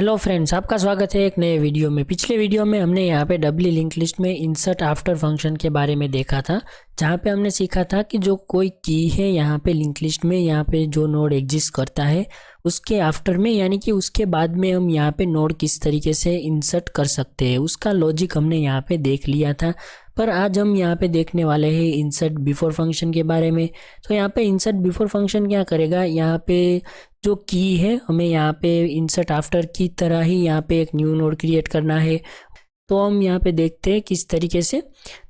Hello friends, आपका स्वागत है एक नए वीडियो में। पिछले वीडियो में हमने यहाँ पे डब्ल्यू लिंक लिस्ट में इंसर्ट आफ्टर फंक्शन के बारे में देखा था, जहाँ पे हमने सीखा था कि जो कोई की है यहाँ पे लिंक लिस्ट में, यहाँ पे जो नोड एग्जिस्ट करता है उसके आफ्टर में, यानी कि उसके बाद में हम यहाँ पे नोड किस तरीके से इंसर्ट कर सकते हैं, उसका लॉजिक हमने यहाँ पे देख लिया था। पर आज हम यहाँ पे देखने वाले हैं इंसर्ट बिफोर फंक्शन के बारे में। तो यहाँ पे इंसर्ट बिफोर फंक्शन क्या करेगा, यहाँ पे जो की है हमें यहाँ पे इंसर्ट आफ्टर की तरह ही यहाँ पे एक न्यू नोड क्रिएट करना है। तो हम यहाँ पे देखते हैं किस तरीके से।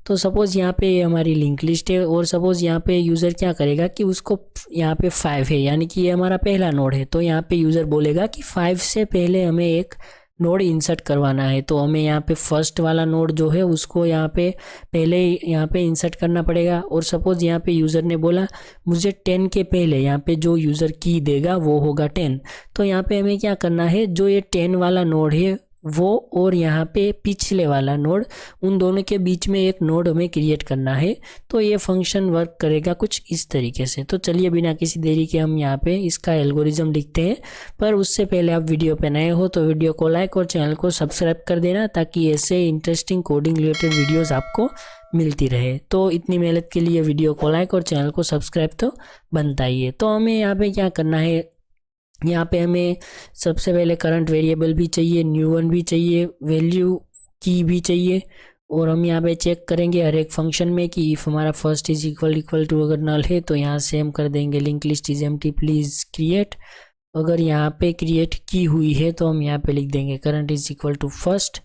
तो सपोज़ यहाँ पे हमारी लिंक लिस्ट है और सपोज़ यहाँ पे यूज़र क्या करेगा कि उसको यहाँ पे 5 है, यानी कि ये हमारा पहला नोड है। तो यहाँ पे यूज़र बोलेगा कि 5 से पहले हमें एक नोड इंसर्ट करवाना है। तो हमें यहाँ पे फर्स्ट वाला नोड जो है उसको यहाँ पे पहले यहाँ पे इंसर्ट करना पड़ेगा। और सपोज़ यहाँ पे यूज़र ने बोला मुझे 10 के पहले यहाँ पे जो यूज़र की देगा वो होगा 10। तो यहाँ पे हमें क्या करना है, जो ये 10 वाला नोड है वो और यहाँ पे पिछले वाला नोड, उन दोनों के बीच में एक नोड हमें क्रिएट करना है। तो ये फंक्शन वर्क करेगा कुछ इस तरीके से। तो चलिए बिना किसी देरी के हम यहाँ पे इसका एल्गोरिज्म लिखते हैं। पर उससे पहले आप वीडियो पे नए हो तो वीडियो को लाइक और चैनल को सब्सक्राइब कर देना, ताकि ऐसे इंटरेस्टिंग कोडिंग रिलेटेड वीडियोज़ आपको मिलती रहे। तो इतनी मेहनत के लिए वीडियो को लाइक और चैनल को सब्सक्राइब तो बनता ही है। तो हमें यहाँ पे क्या करना है, यहाँ पे हमें सबसे पहले करंट वेरिएबल भी चाहिए, न्यू वन भी चाहिए, वैल्यू की भी चाहिए। और हम यहाँ पे चेक करेंगे हर एक फंक्शन में कि इफ़ हमारा फर्स्ट इज इक्वल टू अगर नल है तो यहाँ से हम कर देंगे link list is empty please create. अगर यहाँ पे क्रिएट की हुई है तो हम यहाँ पे लिख देंगे current is equal to first.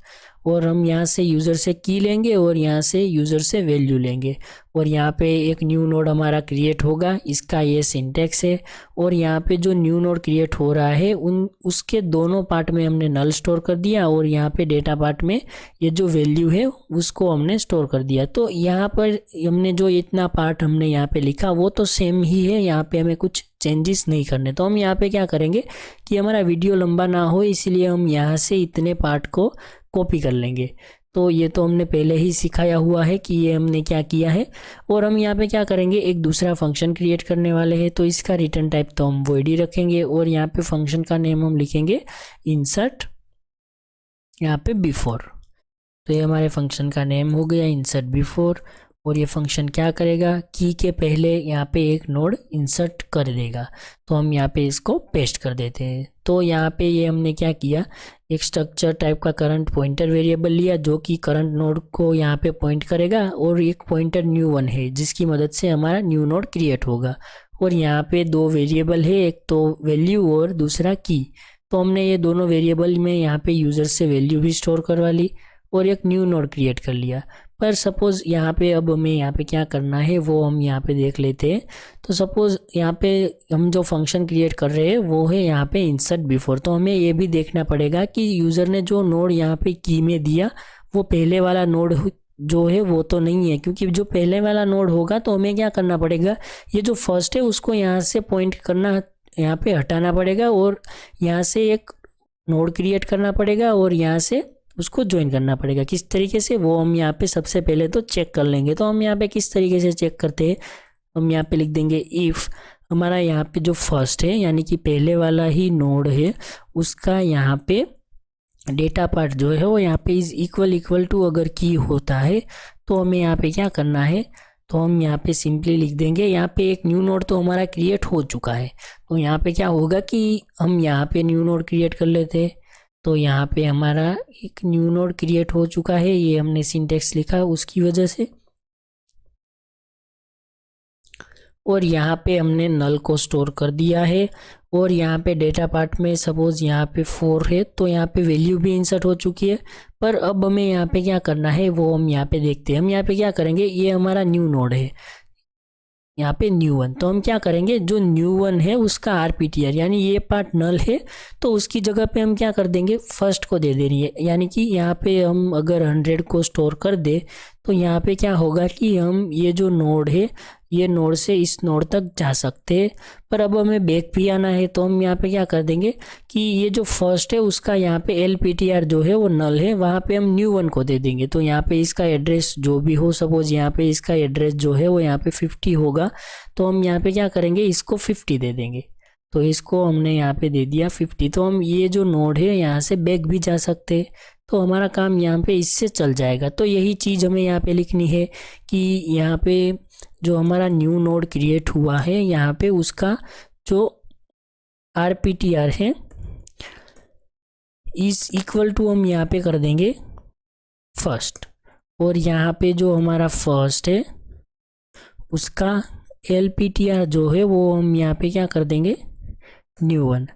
और हम यहाँ से यूज़र से की लेंगे और यहाँ से यूज़र से वैल्यू लेंगे। और यहाँ पे एक न्यू नोड हमारा क्रिएट होगा, इसका ये सिंटेक्स है। और यहाँ पे जो न्यू नोड क्रिएट हो रहा है उसके दोनों पार्ट में हमने नल स्टोर कर दिया, और यहाँ पे डेटा पार्ट में ये जो वैल्यू है उसको हमने स्टोर कर दिया। तो यहाँ पर हमने जो इतना पार्ट हमने यहाँ पे लिखा वो तो सेम ही है, यहाँ पे हमें कुछ चेंजेस नहीं करने। तो हम यहाँ पे क्या करेंगे कि हमारा वीडियो लंबा ना हो, इसलिए हम यहाँ से इतने पार्ट को कॉपी कर लेंगे। तो ये तो हमने पहले ही सिखाया हुआ है कि ये हमने क्या किया है। और हम यहाँ पे क्या करेंगे, एक दूसरा फंक्शन क्रिएट करने वाले हैं। तो इसका रिटर्न टाइप तो हम वॉइड ही रखेंगे, और यहाँ पे फंक्शन का नेम हम लिखेंगे इंसर्ट यहाँ पे बिफोर। तो ये हमारे फंक्शन का नेम हो गया इंसर्ट बिफोर। और ये फंक्शन क्या करेगा, की के पहले यहाँ पे एक नोड इंसर्ट कर देगा। तो हम यहाँ पे इसको पेस्ट कर देते हैं। तो यहाँ पे ये हमने क्या किया, एक स्ट्रक्चर टाइप का करंट पॉइंटर वेरिएबल लिया जो कि करंट नोड को यहाँ पे पॉइंट करेगा, और एक पॉइंटर न्यू वन है जिसकी मदद से हमारा न्यू नोड क्रिएट होगा। और यहाँ पे दो वेरिएबल है, एक तो वैल्यू और दूसरा की। तो हमने ये दोनों वेरिएबल में यहाँ पे यूज़र से वैल्यू भी स्टोर करवा ली और एक न्यू नोड क्रिएट कर लिया। पर सपोज़ यहाँ पे अब हमें यहाँ पे क्या करना है वो हम यहाँ पे देख लेते हैं। तो सपोज़ यहाँ पे हम जो फंक्शन क्रिएट कर रहे हैं वो है यहाँ पे इंसर्ट बिफोर। तो हमें ये भी देखना पड़ेगा कि यूज़र ने जो नोड यहाँ पे की में दिया वो पहले वाला नोड जो है वो तो नहीं है, क्योंकि जो पहले वाला नोड होगा तो हमें क्या करना पड़ेगा, ये जो फर्स्ट है उसको यहाँ से पॉइंट करना, यहाँ पे हटाना पड़ेगा, और यहाँ से एक नोड क्रिएट करना पड़ेगा और यहाँ से उसको ज्वाइन करना पड़ेगा। किस तरीके से वो हम यहाँ पे सबसे पहले तो चेक कर लेंगे। तो हम यहाँ पे किस तरीके से चेक करते हैं, हम यहाँ पे लिख देंगे इफ़ हमारा यहाँ पे जो फर्स्ट है यानी कि पहले वाला ही नोड है उसका यहाँ पे डेटा पार्ट जो है वो यहाँ पे इज इक्वल टू अगर की होता है तो हमें यहाँ पे क्या करना है, तो हम यहाँ पे सिंपली लिख देंगे, यहाँ पे एक न्यू नोड तो हमारा क्रिएट हो चुका है। तो यहाँ पे क्या होगा कि हम यहाँ पे न्यू नोड क्रिएट कर लेते हैं। तो यहाँ पे हमारा एक न्यू नोड क्रिएट हो चुका है, ये हमने सिंटेक्स लिखा उसकी वजह से। और यहाँ पे हमने नल को स्टोर कर दिया है। और यहाँ पे डेटा पार्ट में सपोज यहाँ पे 4 है तो यहाँ पे वैल्यू भी इंसर्ट हो चुकी है। पर अब हमें यहाँ पे क्या करना है वो हम यहाँ पे देखते हैं। हम यहाँ पे क्या करेंगे, ये हमारा न्यू नोड है यहाँ पे न्यू वन। तो हम क्या करेंगे, जो न्यू वन है उसका आरपीटीआर यानी ये पार्ट नल है तो उसकी जगह पे हम क्या कर देंगे, फर्स्ट को दे देनी है। यानी कि यहाँ पे हम अगर 100 को स्टोर कर दे तो यहाँ पे क्या होगा कि हम ये जो नोड है ये नोड से इस नोड तक जा सकते हैं। पर अब हमें बैक भी आना है तो हम यहाँ पे क्या कर देंगे कि ये जो फर्स्ट है उसका यहाँ पे एलपीटीआर जो है वो नल है, वहाँ पे हम न्यू वन को दे देंगे। तो यहाँ पे इसका एड्रेस जो भी हो, सपोज यहाँ पे इसका एड्रेस जो है वो यहाँ पे 50 होगा, तो हम यहाँ पे क्या करेंगे, इसको 50 दे देंगे। तो इसको हमने यहाँ पे दे दिया 50। तो हम ये जो नोड है यहाँ से बैक भी जा सकते हैं, तो हमारा काम यहाँ पे इससे चल जाएगा। तो यही चीज़ हमें यहाँ पे लिखनी है कि यहाँ पे जो हमारा न्यू नोड क्रिएट हुआ है यहाँ पे उसका जो RPTR है इज इक्वल टू हम यहाँ पे कर देंगे फर्स्ट, और यहाँ पे जो हमारा फर्स्ट है उसका LPTR जो है वो हम यहाँ पे क्या कर देंगे न्यू वन।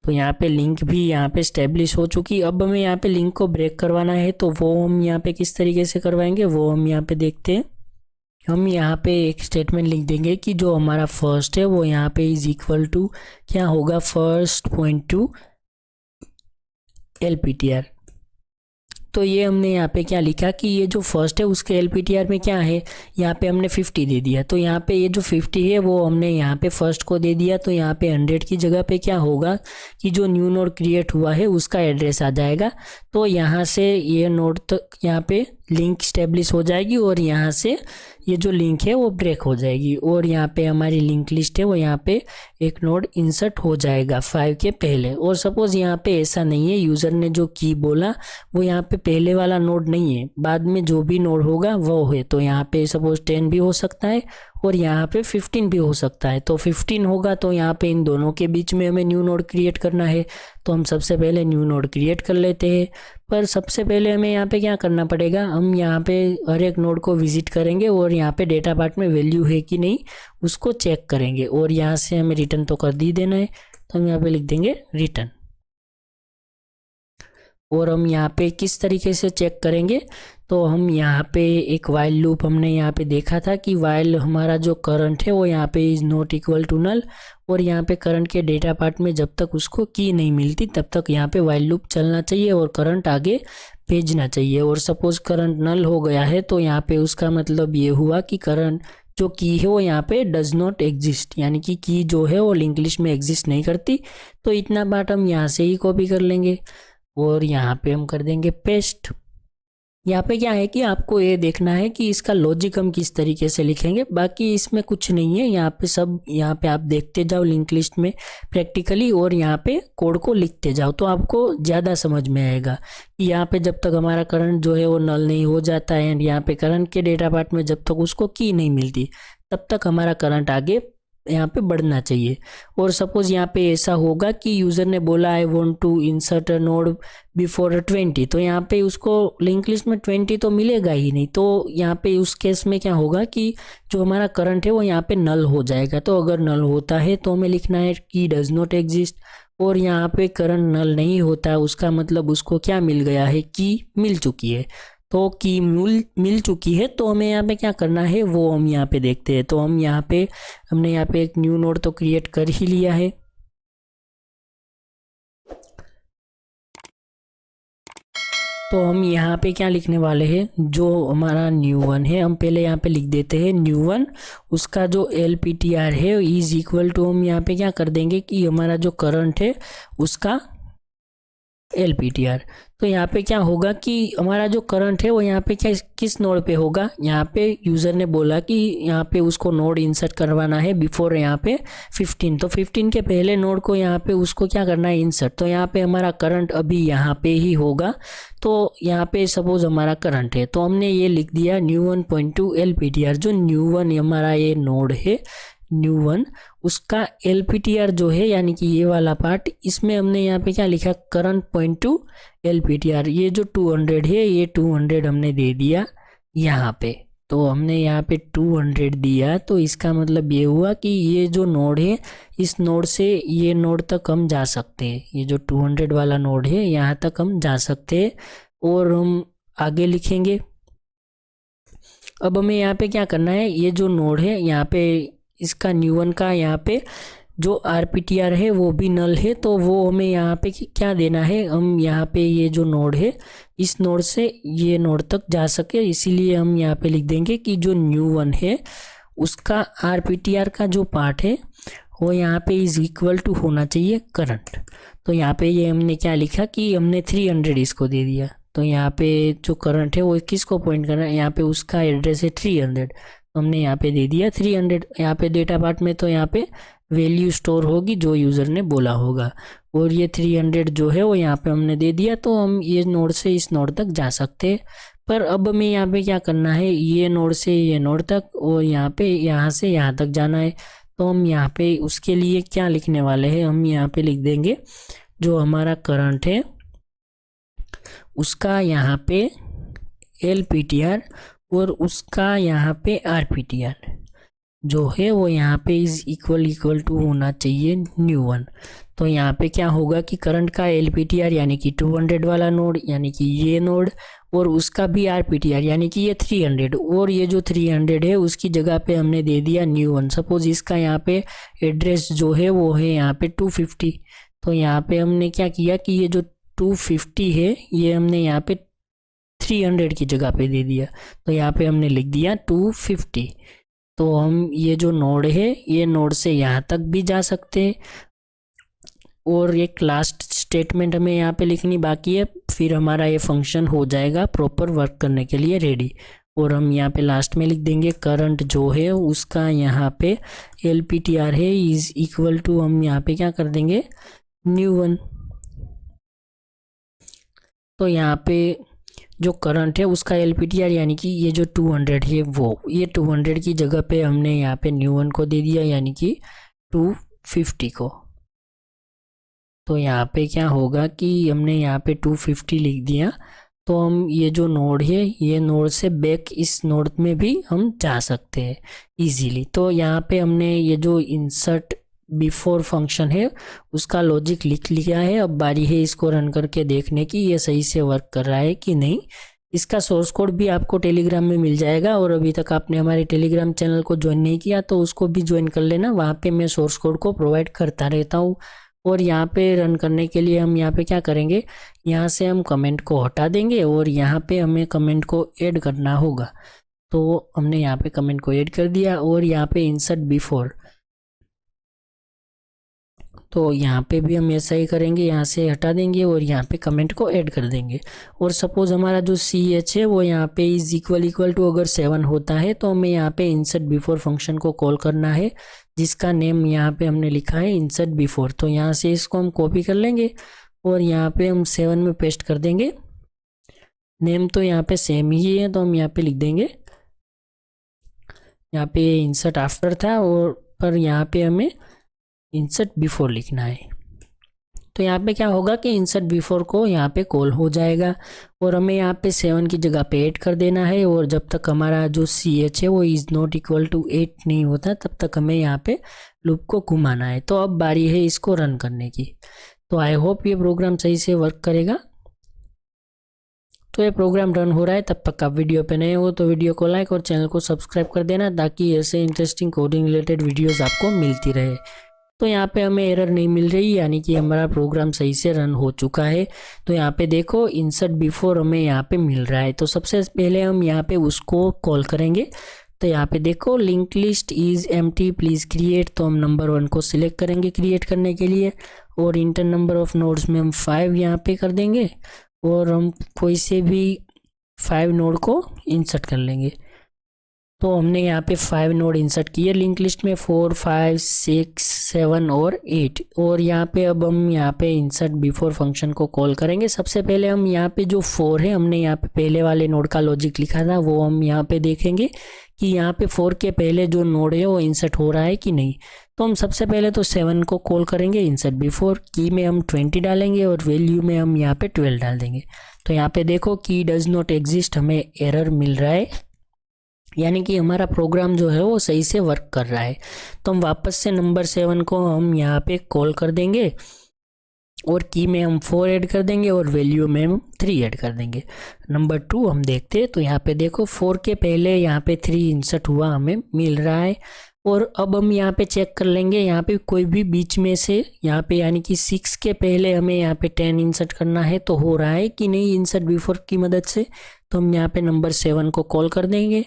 तो यहाँ पे लिंक भी यहाँ पे स्टेब्लिश हो चुकी। अब हमें यहाँ पे लिंक को ब्रेक करवाना है, तो वो हम यहाँ पे किस तरीके से करवाएंगे वो हम यहाँ पे देखते हैं। हम यहाँ पे एक स्टेटमेंट लिख देंगे कि जो हमारा फर्स्ट है वो यहाँ पे इज इक्वल टू क्या होगा फर्स्ट पॉइंट टू LPTR। तो ये हमने यहाँ पे क्या लिखा कि ये जो फर्स्ट है उसके LPTR में क्या है, यहाँ पे हमने 50 दे दिया। तो यहाँ पे ये जो 50 है वो हमने यहाँ पे फर्स्ट को दे दिया। तो यहाँ पे 100 की जगह पे क्या होगा कि जो न्यू नोड क्रिएट हुआ है उसका एड्रेस आ जाएगा। तो यहाँ से ये नोड तक यहाँ पे लिंक स्टेब्लिश हो जाएगी और यहाँ से ये जो लिंक है वो ब्रेक हो जाएगी, और यहाँ पे हमारी लिंक लिस्ट है वो यहाँ पे एक नोड इंसर्ट हो जाएगा 5 के पहले। और सपोज यहाँ पे ऐसा नहीं है, यूज़र ने जो की बोला वो यहाँ पे पहले वाला नोड नहीं है, बाद में जो भी नोड होगा वो है। तो यहाँ पे सपोज 10 भी हो सकता है और यहाँ पे 15 भी हो सकता है। तो 15 होगा तो यहाँ पे इन दोनों के बीच में हमें न्यू नोड क्रिएट करना है। तो हम सबसे पहले न्यू नोड क्रिएट कर लेते हैं, पर सबसे पहले हमें यहाँ पे क्या करना पड़ेगा, हम यहाँ पे हर एक नोड को विजिट करेंगे और यहाँ पे डेटा पार्ट में वैल्यू है कि नहीं उसको चेक करेंगे, और यहाँ से हमें रिटर्न तो कर दी देना है। तो हम यहाँ पे लिख देंगे रिटर्न। और हम यहाँ पे किस तरीके से चेक करेंगे, तो हम यहाँ पे एक वाइल लूप हमने यहाँ पे देखा था कि वाइल हमारा जो करंट है वो यहाँ पे is not equal to null, और यहाँ पे करंट के डेटा पार्ट में जब तक उसको की नहीं मिलती तब तक यहाँ पे वाइल लूप चलना चाहिए और करंट आगे भेजना चाहिए। और सपोज करंट नल हो गया है तो यहाँ पे उसका मतलब ये हुआ कि करंट जो की है वो यहाँ पे डज नॉट एग्जिस्ट, यानी कि की जो है वो लिंक लिस्ट में एग्जिस्ट नहीं करती। तो इतना पार्ट हम यहाँ से ही कॉपी कर लेंगे और यहाँ पे हम कर देंगे पेस्ट। यहाँ पे क्या है कि आपको ये देखना है कि इसका लॉजिक हम किस तरीके से लिखेंगे, बाकी इसमें कुछ नहीं है। यहाँ पे सब यहाँ पे आप देखते जाओ लिंक लिस्ट में प्रैक्टिकली, और यहाँ पे कोड को लिखते जाओ तो आपको ज़्यादा समझ में आएगा कि यहाँ पे जब तक हमारा करंट जो है वो नल नहीं हो जाता है, एंड यहाँ पे करंट के डेटा पार्ट में जब तक उसको की नहीं मिलती तब तक हमारा करंट आगे यहाँ पे बढ़ना चाहिए। और सपोज यहाँ पे ऐसा होगा कि यूज़र ने बोला I want to insert a node before 20, तो यहाँ पे उसको लिंक लिस्ट में 20 तो मिलेगा ही नहीं। तो यहाँ पे उस केस में क्या होगा कि जो हमारा करंट है वो यहाँ पे नल हो जाएगा। तो अगर नल होता है तो हमें लिखना है की डज नॉट एग्जिस्ट, और यहाँ पे करंट नल नहीं होता है उसका मतलब उसको क्या मिल गया है, की मिल चुकी है। तो की मिल चुकी है तो हमें यहाँ पे क्या करना है वो हम यहाँ पे देखते हैं। तो हम यहाँ पे हमने यहाँ पे एक न्यू नोड तो क्रिएट कर ही लिया है। तो हम यहाँ पे क्या लिखने वाले हैं, जो हमारा न्यू वन है हम पहले यहाँ पे लिख देते हैं न्यू वन, उसका जो LPTR है इज इक्वल टू हम यहाँ पे क्या कर देंगे कि हमारा जो करंट है उसका LPTR। तो यहाँ पे क्या होगा कि हमारा जो करंट है वो यहाँ पे क्या किस नोड पे होगा, यहाँ पे यूज़र ने बोला कि यहाँ पे उसको नोड इंसर्ट करवाना है बिफोर यहाँ पे 15, तो 15 के पहले नोड को यहाँ पे उसको क्या करना है इंसर्ट। तो यहाँ पे हमारा करंट अभी यहाँ पे ही होगा। तो यहाँ पे सपोज हमारा करंट है तो हमने ये लिख दिया न्यू 1.2 LPTR। जो न्यू वन हमारा ये नोड है न्यू वन, उसका LPTR जो है यानी कि ये वाला पार्ट, इसमें हमने यहाँ पे क्या लिखा करंट .2 LPTR। ये जो 200 है ये 200 हमने दे दिया यहाँ पे। तो हमने यहाँ पे 200 दिया तो इसका मतलब ये हुआ कि ये जो नोड है इस नोड से ये नोड तक हम जा सकते हैं। ये जो 200 वाला नोड है यहाँ तक हम जा सकते हैं, और हम आगे लिखेंगे। अब हमें यहाँ पे क्या करना है, ये जो नोड है यहाँ पे इसका न्यू वन का यहाँ पे जो RPTR है वो भी नल है, तो वो हमें यहाँ पे क्या देना है, हम यहाँ पे ये जो नोड है इस नोड से ये नोड तक जा सके, इसीलिए हम यहाँ पे लिख देंगे कि जो न्यू वन है उसका RPTR का जो पार्ट है वो यहाँ पे इज इक्वल टू होना चाहिए करंट। तो यहाँ पे ये हमने क्या लिखा कि हमने 300 इसको दे दिया। तो यहाँ पे जो करंट है वो किसको पॉइंट कर रहा है, यहाँ पे उसका एड्रेस है 300, तो हमने यहाँ पे दे दिया 300 यहाँ पे डेटा पार्ट में। तो यहाँ पे वैल्यू स्टोर होगी जो यूज़र ने बोला होगा। और ये 300 जो है वो यहाँ पे हमने दे दिया, तो हम ये नोड से इस नोड तक जा सकते हैं। पर अब हमें यहाँ पे क्या करना है, ये नोड से ये नोड तक और यहाँ पे यहाँ से यहाँ तक जाना है। तो हम यहाँ पे उसके लिए क्या लिखने वाले हैं, हम यहाँ पे लिख देंगे जो हमारा करंट है उसका यहाँ पे LPTR और उसका यहाँ पे RPTR जो है वो यहाँ पे इज इक्वल टू होना चाहिए न्यू1। तो यहाँ पे क्या होगा कि करंट का LPTR यानी कि 200 वाला नोड यानी कि ये नोड, और उसका भी RPTR यानी कि ये 300, और ये जो 300 है उसकी जगह पे हमने दे दिया न्यू1। सपोज इसका यहाँ पे एड्रेस जो है वो है यहाँ पे 250। तो यहाँ पे हमने क्या किया कि ये जो 250 है ये हमने यहाँ पे 300 की जगह पे दे दिया। तो यहाँ पे हमने लिख दिया 250। तो हम ये जो नोड है ये नोड से यहाँ तक भी जा सकते हैं। और एक लास्ट स्टेटमेंट हमें यहाँ पे लिखनी बाकी है, फिर हमारा ये फंक्शन हो जाएगा प्रॉपर वर्क करने के लिए रेडी। और हम यहाँ पे लास्ट में लिख देंगे करंट जो है उसका यहाँ पे LPTR है इज इक्वल टू, हम यहाँ पे क्या कर देंगे न्यू1। तो यहाँ पे जो करंट है उसका LPTR यानी कि ये जो 200 है वो, ये 200 की जगह पे हमने यहाँ पे न्यू1 को दे दिया यानी कि 250 को। तो यहाँ पे क्या होगा कि हमने यहाँ पे 250 लिख दिया। तो हम ये जो नोड है ये नोड से बैक इस नोड में भी हम जा सकते हैं इजीली। तो यहाँ पे हमने ये जो इंसर्ट बिफोर फंक्शन है उसका लॉजिक लिख लिया है। अब बारी है इसको रन करके देखने की ये सही से वर्क कर रहा है कि नहीं। इसका सोर्स कोड भी आपको टेलीग्राम में मिल जाएगा, और अभी तक आपने हमारे टेलीग्राम चैनल को ज्वाइन नहीं किया तो उसको भी ज्वाइन कर लेना, वहाँ पे मैं सोर्स कोड को प्रोवाइड करता रहता हूँ। और यहाँ पे रन करने के लिए हम यहाँ पे क्या करेंगे, यहाँ से हम कमेंट को हटा देंगे और यहाँ पे हमें कमेंट को ऐड करना होगा। तो हमने यहाँ पे कमेंट को ऐड कर दिया और यहाँ पे इंसर्ट बिफोर, तो यहाँ पे भी हम ऐसा ही करेंगे, यहाँ से हटा देंगे और यहाँ पे कमेंट को ऐड कर देंगे। और सपोज हमारा जो CH है वो यहाँ पे इज इक्वल टू अगर 7 होता है तो हमें यहाँ पे इंसर्ट बिफोर फंक्शन को कॉल करना है, जिसका नेम यहाँ पे हमने लिखा है इंसर्ट बिफोर। तो यहाँ से इसको हम कॉपी कर लेंगे और यहाँ पे हम 7 में पेस्ट कर देंगे। नेम तो यहाँ पे सेम ही है तो हम यहाँ पे लिख देंगे, यहाँ पे इंसर्ट आफ्टर था और पर यहाँ पे हमें इंसर्ट बिफोर लिखना है। तो यहाँ पे क्या होगा कि इंसर्ट बिफोर को यहाँ पे कॉल हो जाएगा और हमें यहाँ पे 7 की जगह पे 8 कर देना है। और जब तक हमारा जो CH है वो इज नॉट इक्वल टू 8 नहीं होता तब तक हमें यहाँ पे लूप को घुमाना है। तो अब बारी है इसको रन करने की। तो आई होप ये प्रोग्राम सही से वर्क करेगा। तो ये प्रोग्राम रन हो रहा है, तब तक आप वीडियो पे नए हो तो वीडियो को लाइक और चैनल को सब्सक्राइब कर देना ताकि ऐसे इंटरेस्टिंग कोडिंग रिलेटेड वीडियोस आपको मिलती रहे। तो यहाँ पे हमें एरर नहीं मिल रही यानी कि हमारा प्रोग्राम सही से रन हो चुका है। तो यहाँ पे देखो इंसर्ट बिफोर हमें यहाँ पे मिल रहा है। तो सबसे पहले हम यहाँ पे उसको कॉल करेंगे। तो यहाँ पे देखो link list is empty please create, तो हम नंबर 1 को सिलेक्ट करेंगे क्रिएट करने के लिए और इंटर नंबर ऑफ नोड्स में हम 5 यहाँ पे कर देंगे और हम कोई से भी 5 नोड को इंसर्ट कर लेंगे। तो हमने यहाँ पे 5 नोड इंसर्ट किए लिंक लिस्ट में, 4, 5, 6, 7 और 8। और यहाँ पे अब हम यहाँ पे इंसर्ट बिफोर फंक्शन को कॉल करेंगे। सबसे पहले हम यहाँ पे जो 4 है हमने यहाँ पे पहले वाले नोड का लॉजिक लिखा था वो हम यहाँ पे देखेंगे कि यहाँ पे 4 के पहले जो नोड है वो इंसर्ट हो रहा है कि नहीं। तो हम सबसे पहले तो 7 को कॉल करेंगे इंसर्ट बिफोर, की में हम 20 डालेंगे और वैल्यू में हम यहाँ पे 12 डाल देंगे। तो यहाँ पे देखो की डज नॉट एग्जिस्ट, हमें एरर मिल रहा है यानी कि हमारा प्रोग्राम जो है वो सही से वर्क कर रहा है। तो हम वापस से नंबर 7 को हम यहाँ पे कॉल कर देंगे और की में हम 4 ऐड कर देंगे और वैल्यू में हम 3 ऐड कर देंगे। नंबर 2 हम देखते हैं तो यहाँ पे देखो 4 के पहले यहाँ पे 3 इंसर्ट हुआ हमें मिल रहा है। और अब हम यहाँ पे चेक कर लेंगे यहाँ पे कोई भी बीच में से यहाँ पे यानी कि 6 के पहले हमें यहाँ पे 10 इंसर्ट करना है तो हो रहा है कि नहीं इंसर्ट बिफोर की मदद से। तो हम यहाँ पे नंबर 7 को कॉल कर देंगे,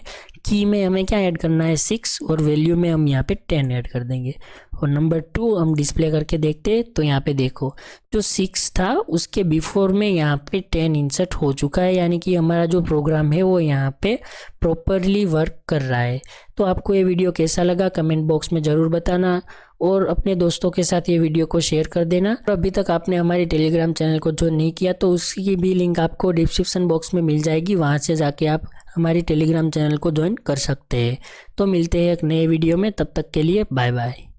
की में हमें क्या ऐड करना है 6 और वैल्यू में हम यहाँ पे 10 ऐड कर देंगे। और नंबर 2 हम डिस्प्ले करके देखते हैं तो यहाँ पे देखो जो 6 था उसके बिफोर में यहाँ पे 10 इंसर्ट हो चुका है यानी कि हमारा जो प्रोग्राम है वो यहाँ पे प्रॉपरली वर्क कर रहा है। तो आपको ये वीडियो कैसा लगा कमेंट बॉक्स में ज़रूर बताना और अपने दोस्तों के साथ ये वीडियो को शेयर कर देना। और अभी तक आपने हमारी टेलीग्राम चैनल को ज्वाइन नहीं किया तो उसकी भी लिंक आपको डिस्क्रिप्शन बॉक्स में मिल जाएगी, वहाँ से जाके आप हमारी टेलीग्राम चैनल को ज्वाइन कर सकते हैं। तो मिलते हैं एक नए वीडियो में, तब तक के लिए बाय बाय।